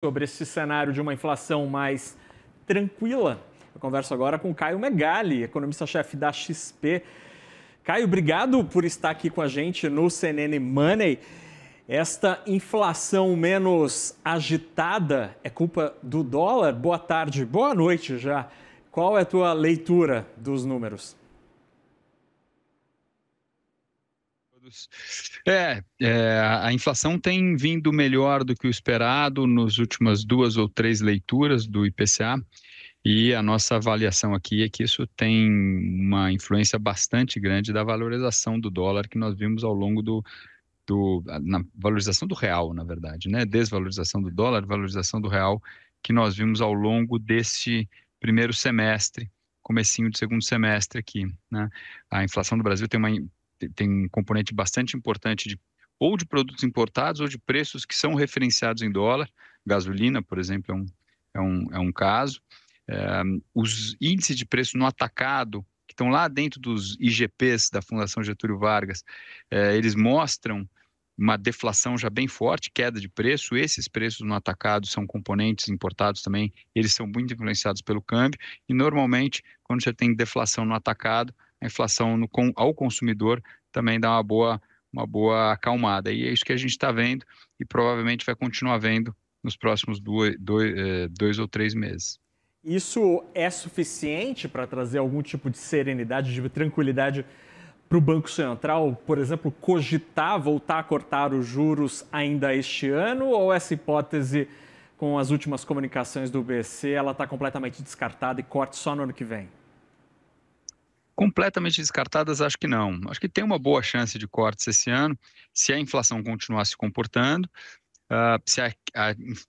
Sobre esse cenário de uma inflação mais tranquila. Eu converso agora com Caio Megali, economista-chefe da XP. Caio, obrigado por estar aqui com a gente no CNN Money. Esta inflação menos agitada é culpa do dólar? Boa tarde, boa noite já. Qual é a tua leitura dos números? A inflação tem vindo melhor do que o esperado nas últimas 2 ou 3 leituras do IPCA, e a nossa avaliação aqui é que isso tem uma influência bastante grande da valorização do dólar que nós vimos ao longo na valorização do real, na verdade, né? Desvalorização do dólar, valorização do real que nós vimos ao longo deste primeiro semestre, comecinho do segundo semestre aqui, né? A inflação do Brasil tem um componente bastante importante ou de produtos importados ou de preços que são referenciados em dólar. Gasolina, por exemplo, é um caso. Os índices de preço no atacado, que estão lá dentro dos IGPs da Fundação Getúlio Vargas, eles mostram uma deflação já bem forte, queda de preço. Esses preços no atacado são componentes importados também, eles são muito influenciados pelo câmbio, e normalmente, quando você tem deflação no atacado, a inflação ao consumidor também dá uma boa acalmada. E é isso que a gente está vendo e provavelmente vai continuar vendo nos próximos 2 ou 3 meses. Isso é suficiente para trazer algum tipo de serenidade, de tranquilidade para o Banco Central, por exemplo, cogitar voltar a cortar os juros ainda este ano, ou essa hipótese, com as últimas comunicações do BC, ela está completamente descartada e corte só no ano que vem? Completamente descartadas, acho que não. Acho que tem uma boa chance de cortes esse ano, se a inflação continuar se comportando, se a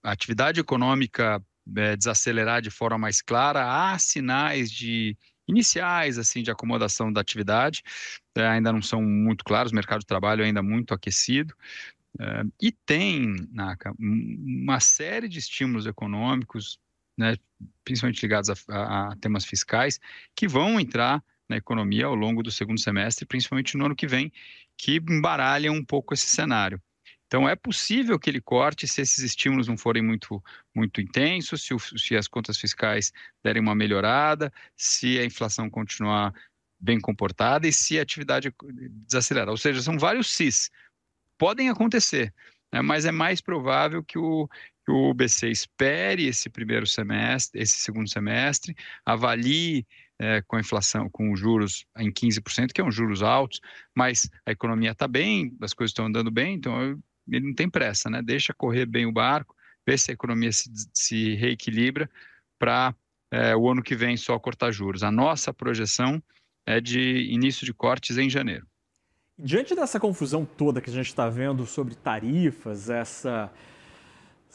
atividade econômica desacelerar de forma mais clara. Há sinais iniciais assim, de acomodação da atividade, ainda não são muito claros, o mercado de trabalho ainda muito aquecido, e tem, Naka, uma série de estímulos econômicos, né, principalmente ligados a temas fiscais, que vão entrar na economia ao longo do segundo semestre, principalmente no ano que vem, que embaralham um pouco esse cenário. Então, é possível que ele corte se esses estímulos não forem muito, muito intensos, se as contas fiscais derem uma melhorada, se a inflação continuar bem comportada e se a atividade desacelerar. Ou seja, são vários sis. Podem acontecer, né? Mas é mais provável que o BC espere esse primeiro semestre, esse segundo semestre, avalie com a inflação, com os juros em 15%, que é um juros altos, mas a economia está bem, as coisas estão andando bem, então ele não tem pressa, né? Deixa correr bem o barco, vê se a economia se reequilibra para o ano que vem só cortar juros. A nossa projeção é de início de cortes em janeiro. Diante dessa confusão toda que a gente está vendo sobre tarifas, essa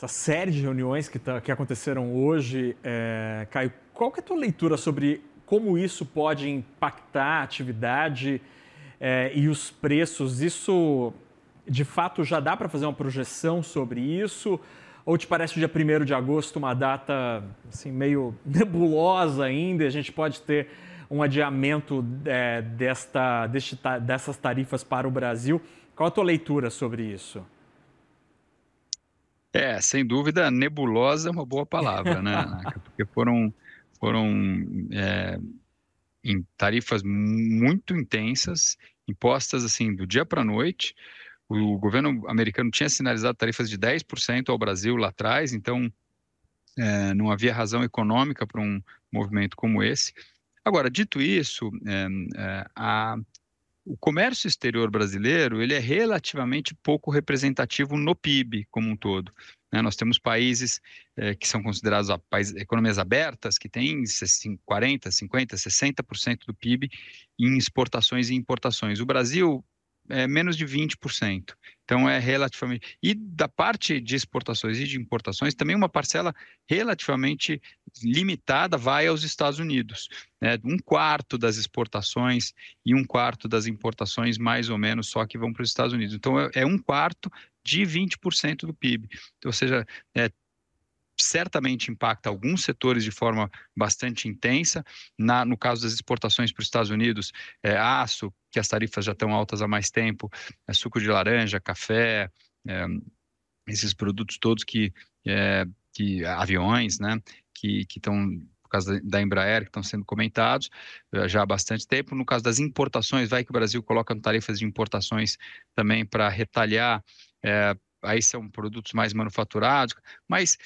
série de reuniões que aconteceram hoje, Caio, qual que é a tua leitura sobre como isso pode impactar a atividade e os preços? Isso, de fato, já dá para fazer uma projeção sobre isso? Ou te parece o dia 1º de agosto uma data assim, meio nebulosa ainda e a gente pode ter um adiamento dessas tarifas para o Brasil? Qual a tua leitura sobre isso? Sem dúvida, nebulosa é uma boa palavra, né, Naka? Porque foram em tarifas muito intensas, impostas assim do dia para a noite. O governo americano tinha sinalizado tarifas de 10% ao Brasil lá atrás, então não havia razão econômica para um movimento como esse. Agora, dito isso, o comércio exterior brasileiro ele é relativamente pouco representativo no PIB como um todo, né? Nós temos países que são considerados economias abertas, que têm 40%, 50%, 60% do PIB em exportações e importações. O Brasil é menos de 20%. Então é relativamente. E da parte de exportações e de importações, também uma parcela relativamente limitada vai aos Estados Unidos, né? 1/4 das exportações e 1/4 das importações, mais ou menos, só que vão para os Estados Unidos. Então é 1/4 de 20% do PIB. Então, ou seja, certamente impacta alguns setores de forma bastante intensa. No caso das exportações para os Estados Unidos, aço, que as tarifas já estão altas há mais tempo, suco de laranja, café, esses produtos todos que aviões, né, que estão, por causa da Embraer, que estão sendo comentados já há bastante tempo. No caso das importações, vai que o Brasil coloca tarifas de importações também para retalhar, aí são produtos mais manufaturados, mas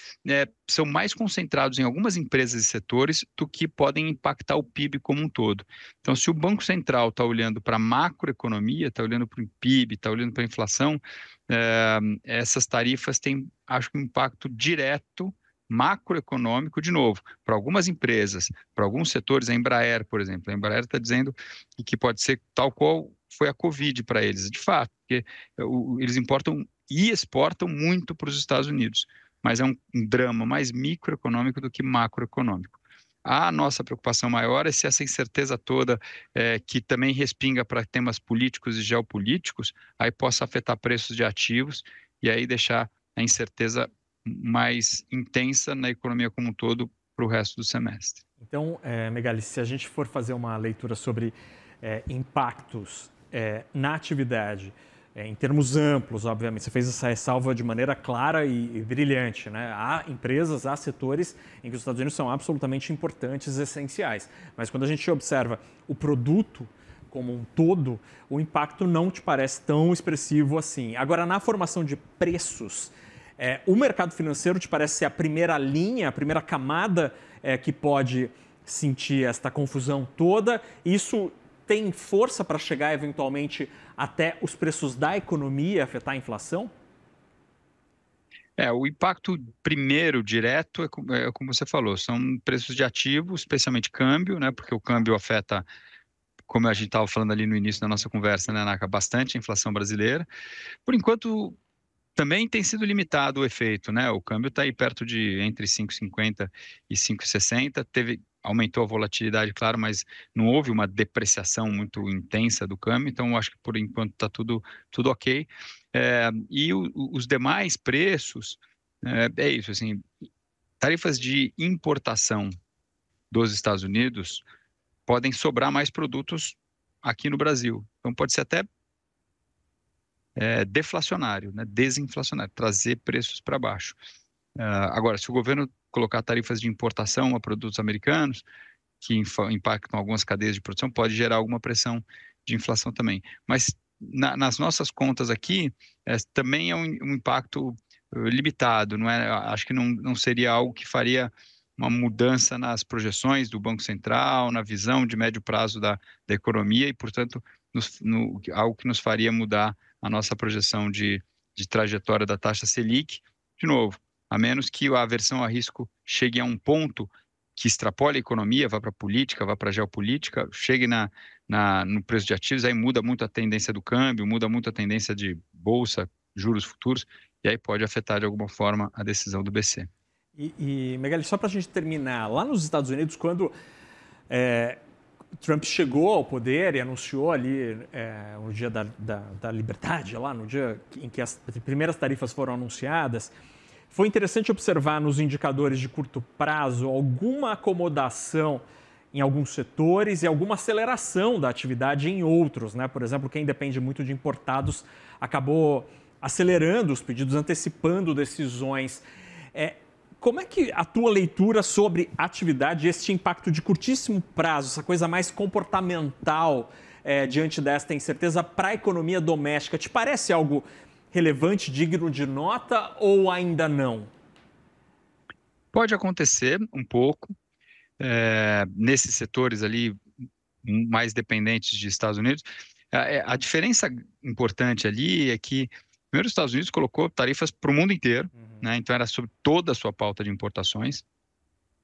são mais concentrados em algumas empresas e setores do que podem impactar o PIB como um todo. Então, se o Banco Central está olhando para a macroeconomia, está olhando para o PIB, está olhando para a inflação, essas tarifas têm, acho que, um impacto direto macroeconômico, de novo, para algumas empresas, para alguns setores, a Embraer, por exemplo. A Embraer está dizendo que pode ser tal qual foi a Covid para eles, de fato, porque eles importam e exportam muito para os Estados Unidos, mas é um drama mais microeconômico do que macroeconômico. A nossa preocupação maior é se essa incerteza toda, que também respinga para temas políticos e geopolíticos, aí possa afetar preços de ativos e aí deixar a incerteza mais intensa na economia como um todo para o resto do semestre. Então, Megali, se a gente for fazer uma leitura sobre impactos na atividade, em termos amplos, obviamente, você fez essa ressalva de maneira clara e brilhante, né? Há empresas, há setores em que os Estados Unidos são absolutamente importantes e essenciais, mas quando a gente observa o produto como um todo, o impacto não te parece tão expressivo assim. Agora, na formação de preços, o mercado financeiro te parece ser a primeira linha, a primeira camada que pode sentir esta confusão toda. Isso tem força para chegar eventualmente até os preços da economia, afetar a inflação? O impacto primeiro direto é como você falou, são preços de ativos, especialmente câmbio, né? Porque o câmbio afeta, como a gente estava falando ali no início da nossa conversa, né, Naka, bastante a inflação brasileira. Por enquanto, também tem sido limitado o efeito, né? O câmbio está aí perto de entre 5,50 e 5,60. Aumentou a volatilidade, claro, mas não houve uma depreciação muito intensa do câmbio, então eu acho que por enquanto está tudo ok. E os demais preços, é isso, assim, tarifas de importação dos Estados Unidos podem sobrar mais produtos aqui no Brasil. Então pode ser até deflacionário, né? Desinflacionário, trazer preços para baixo. Agora, se o governo colocar tarifas de importação a produtos americanos, que impactam algumas cadeias de produção, pode gerar alguma pressão de inflação também. Mas nas nossas contas aqui, também é um impacto limitado, não é? Acho que não seria algo que faria uma mudança nas projeções do Banco Central, na visão de médio prazo da economia e, portanto, algo que nos faria mudar a nossa projeção de trajetória da taxa Selic. De novo, a menos que a aversão a risco chegue a um ponto que extrapole a economia, vá para a política, vá para a geopolítica, chegue no preço de ativos, aí muda muito a tendência do câmbio, muda muito a tendência de bolsa, juros futuros, e aí pode afetar de alguma forma a decisão do BC. Megali, só para a gente terminar, lá nos Estados Unidos, quando Trump chegou ao poder e anunciou ali no dia da liberdade, lá no dia em que as primeiras tarifas foram anunciadas, foi interessante observar nos indicadores de curto prazo alguma acomodação em alguns setores e alguma aceleração da atividade em outros, né? Por exemplo, quem depende muito de importados acabou acelerando os pedidos, antecipando decisões. Como é que a tua leitura sobre atividade e este impacto de curtíssimo prazo, essa coisa mais comportamental diante desta incerteza para a economia doméstica, te parece algo relevante, digno de nota ou ainda não? Pode acontecer um pouco nesses setores ali mais dependentes de Estados Unidos. A diferença importante ali é que, primeiro, os Estados Unidos colocou tarifas para o mundo inteiro, né? Então era sobre toda a sua pauta de importações,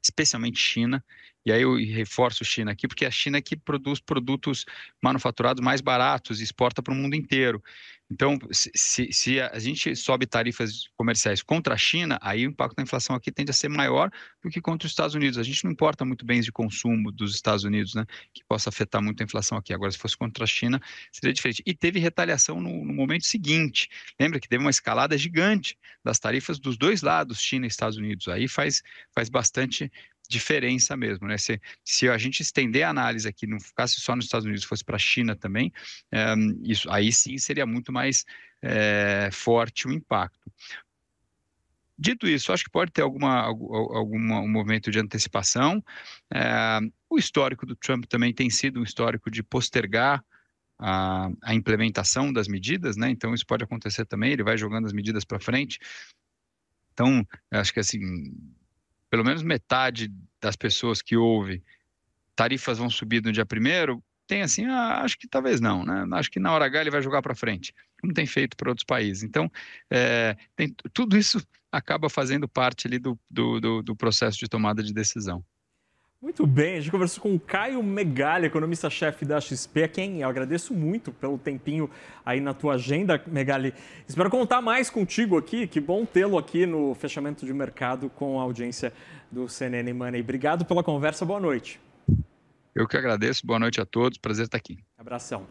especialmente China, e aí eu reforço China aqui, porque é a China que produz produtos manufaturados mais baratos e exporta para o mundo inteiro. Então, se a gente sobe tarifas comerciais contra a China, aí o impacto da inflação aqui tende a ser maior do que contra os Estados Unidos. A gente não importa muito bens de consumo dos Estados Unidos, né, que possa afetar muito a inflação aqui. Agora, se fosse contra a China, seria diferente. E teve retaliação no momento seguinte. Lembra que teve uma escalada gigante das tarifas dos dois lados, China e Estados Unidos. Aí faz bastante diferença mesmo, né? Se a gente estender a análise aqui, não ficasse só nos Estados Unidos, fosse para a China também, isso aí sim seria muito mais forte o impacto. Dito isso, acho que pode ter algum movimento de antecipação. O histórico do Trump também tem sido um histórico de postergar a implementação das medidas, né? Então isso pode acontecer também, ele vai jogando as medidas para frente. Então, acho que assim, pelo menos metade das pessoas que ouvem tarifas vão subir no dia 1º, tem assim, acho que talvez não, né? Acho que na hora H ele vai jogar para frente, como tem feito para outros países. Então, tudo isso acaba fazendo parte ali do processo de tomada de decisão. Muito bem, a gente conversou com o Caio Megali, economista-chefe da XP, a quem eu agradeço muito pelo tempinho aí na tua agenda, Megali. Espero contar mais contigo aqui, que bom tê-lo aqui no fechamento de mercado com a audiência do CNN Money. Obrigado pela conversa, boa noite. Eu que agradeço, boa noite a todos, prazer estar aqui. Abração.